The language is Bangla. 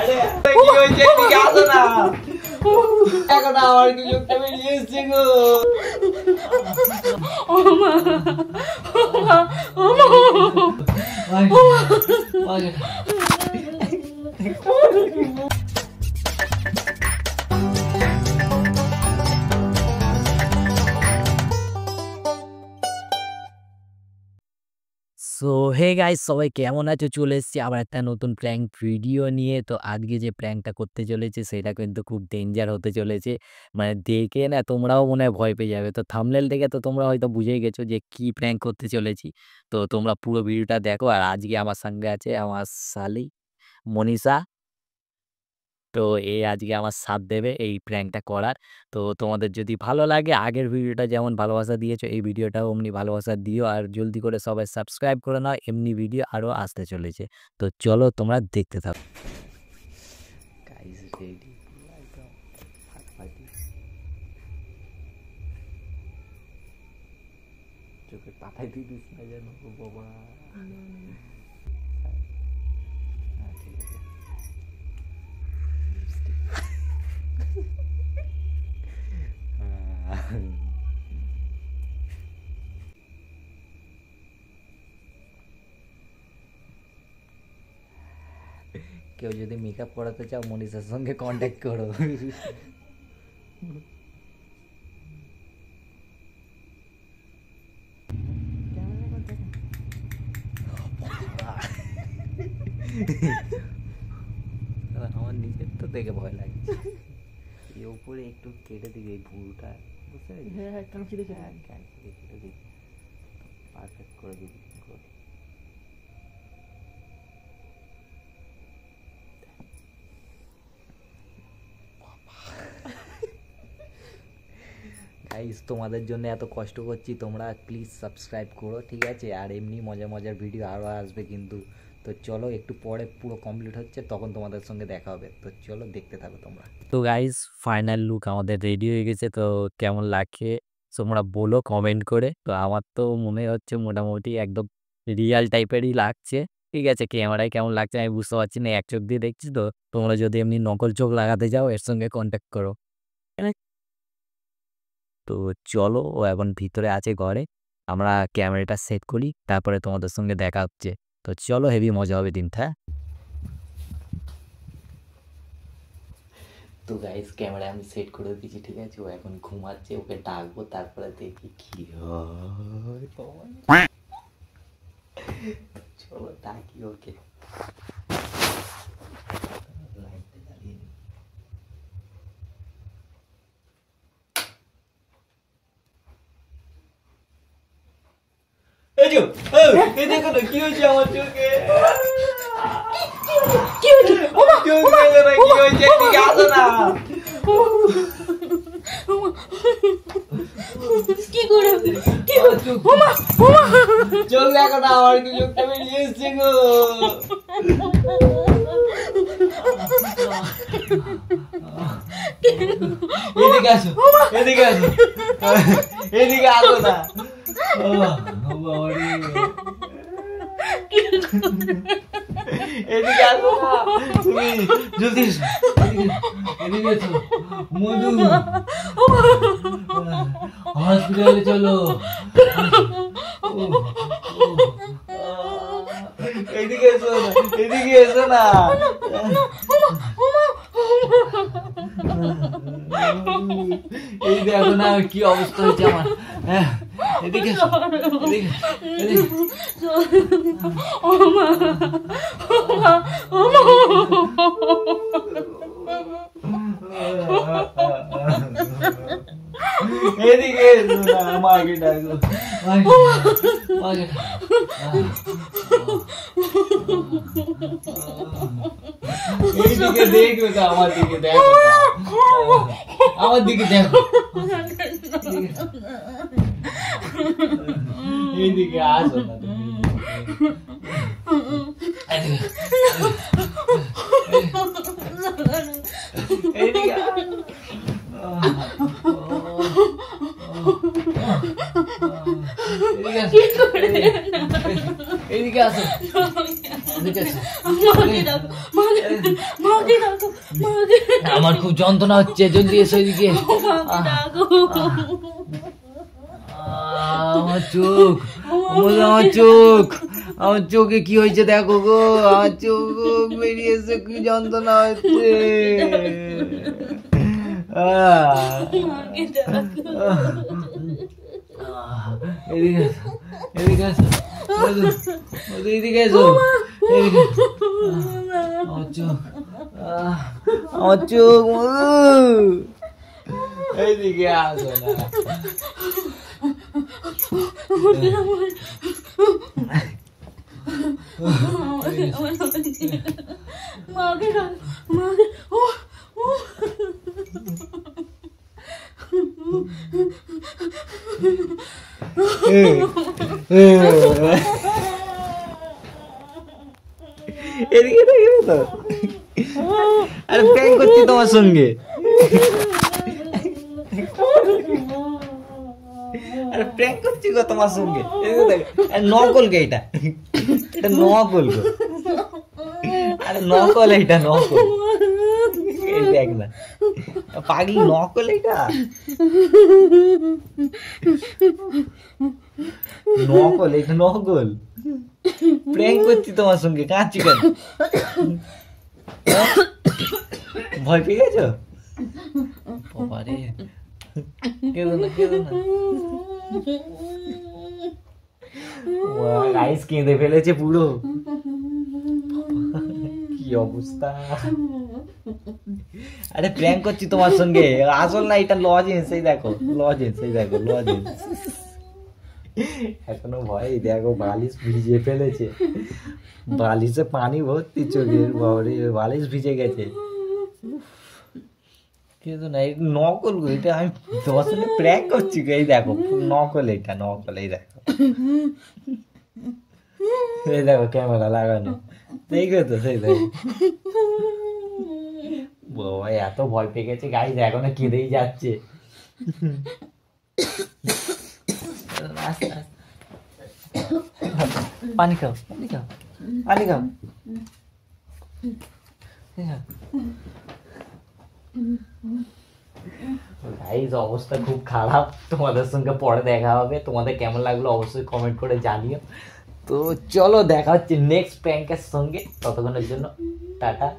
কি হয়েছে এদিকে আসো না এখন আমার কি লোকটা বেরিয়ে এসছে গো সো হে গাইস সবাই কেমন আছো? চলে এসেছি আবার একটা নতুন প্র্যাঙ্ক ভিডিও নিয়ে। তো আজকে যে প্র্যাঙ্কটা করতে চলেছে সেটা কিন্তু খুব ডেঞ্জার হতে চলেছে। মানে দেখে না তোমরাও মনে হয় ভয় পেয়ে যাবে। তো থাম্বনেল দেখে তো তোমরা হয়তো বুঝেই গেছো যে কি প্র্যাঙ্ক করতে চলেছি। তো তোমরা পুরো ভিডিওটা দেখো। আর আজকে আমার সঙ্গে আছে আমার শালি মনীষা। তো এ আজকে আমার সাথ দেবে এই প্র্যাঙ্কটা করার। তো তোমাদের যদি ভালো লাগে আগের ভিডিওটা যেমন ভালোবাসা দিয়েছো এই ভিডিওটাও অমনি ভালোবাসা দিও। আর জলদি করে সবাই সাবস্ক্রাইব করে নাও, এমনি ভিডিও আরও আসতে চলেছে। তো চলো তোমরা দেখতে থাকো। গাইস রেডি একদম ফাটাফাটি। চোখে পাঠাই দিস না যেন বাবা। হ্যাঁ ঠিক আছে। কেউ যদি মেকআপ করাতে চাও মনীষার সঙ্গে কন্ট্যাক্ট করো। আমার নিজের তো দেখে ভয় লাগছে। এই উপরে একটু কেটে দিবি এই ভুলটা, বুঝতে পারছি? হ্যাঁ কাঁচি দেখে কেটে দিবি, পারফেক্ট করে দিবি। গাইস তোমাদের জন্য এত কষ্ট করছি, তোমরা প্লিজ সাবস্ক্রাইব করো, ঠিক আছে? আর এমনি মজার ভিডিও আরও আসবে কিন্তু। তো চলো একটু পরে পুরো কমপ্লিট হচ্ছে তখন তোমাদের সঙ্গে দেখা হবে। তো চলো দেখতে থাকো তোমরা। তো গাইস ফাইনাল লুক আমাদের রেডি হয়ে গেছে। তো কেমন লাগছে তোমরা বলো কমেন্ট করে। তো আমার তো মনে হচ্ছে মোটামুটি একদম রিয়াল টাইপেরই লাগছে, ঠিক আছে? ক্যামেরায় কেমন লাগছে আমি বুঝতে পারছি না, এক চোখ দিয়ে দেখছি। তো তোমরা যদি এমনি নকল চোখ লাগাতে যাও এর সঙ্গে কন্ট্যাক্ট করো। তো চলো ও এখন ভিতরে আছে ঘরে, আমরা ক্যামেরাটা সেট করি তারপরে তোমাদের সঙ্গে দেখা হচ্ছে। তো চলো হেভি মজা হবে দিনটা। তো গাইস ক্যামেরা আমি সেট করে দিয়েছি, ঠিক আছে? ও এখন ঘুমাচ্ছে, ওকে ডাকবো তারপরে দেখি কি হয়। চলো ডাকি ওকে। দেখো না কি হয়েছে আমার চোখে, কি হয়েছে? এদিকে আসো না। কি করে চোখ দেখো না আমার কি চোখটা বেরিয়ে এসছে গো। এদিকে আসো, এদিকে আসো, এদিকে আসো না। এদিকে আসো না, তুমি জলদি এসো, এদিকে এসো মধু, হসপিটালে চলো। এদিকে এসো না, এদিকে এসো না। এই দেখো না কি অবস্থা হয়েছে আমার। হ্যাঁ এদিকে এসো, এদিকে এদিকে এসো না, মাকে ডাকো, মাকে এইদিকে দেখো তো, আমার দিকে দেখো, আমার দিকে দেখো, এইদিকে আসো না তুমি। এইদিকে এদিকে আসো, এদিকে আসো, আমার খুব যন্ত্রণা হচ্ছে, জলদি এসো এদিকে। আমার চোখ, আমার চোখ, আমার চোখে কি হয়েছে দেখো গো, আমার চোখ বেরিয়েছে, কি যন্ত্রণা হচ্ছে। এদিকে এসো, এদিকে এসো, আমার চোখ, আমার চোখ, এইদিকে আসো না। এদিকে দেখো তো, আরে প্র্যাঙ্ক করছি তোমার সঙ্গে, আরে প্র্যাঙ্ক করছি গো তোমার সঙ্গে। নকল কে এটা, এটা নকল গো, আরে নকল, এটা নকল, এই দেখ না পাগলি, নকল এটা, নকল, এটা নকল। প্র্যাঙ্ক করছি তোমার সঙ্গে, কাঁদছি কেন? ভয় পেয়ে গেছো? বাবারে, কেঁদো না, কেঁদো না। গাইস কেঁদে ফেলেছে পুরো, কি অবস্থা। আরে প্র্যাঙ্ক করছি তোমার সঙ্গে, আসল না এটা লজেন্স, এই দেখো লজেন্স, এই দেখো লজেন্স। এখনো ভয়, দেখো বালিশ ভিজে ফেলেছে, বালিশে পানি ভর্তি চোখের, বাবারে বালিশ ভিজে গেছে। কিন্তু না, এটা নকল গো, এটা আমি তোমার সঙ্গে প্র্যাঙ্ক করছি, এই দেখো নকল, এটা নকল, এই দেখো, এই দেখো ক্যামেরা লাগানো, দেখবে তো, সেই দেখো। বাবা এত ভয় পেয়ে গেছে গাইস, এখনো কেঁদেই যাচ্ছে। পানি খাও, পানি খাও, পানি খাও। গাইস অবস্থা খুব খারাপ, তোমাদের সঙ্গে পরে দেখা হবে। তোমাদের কেমন লাগলো অবশ্যই কমেন্ট করে জানিও। তো চলো দেখা হচ্ছে নেক্সট প্র্যাঙ্কের সঙ্গে, ততক্ষণের জন্য টাটা।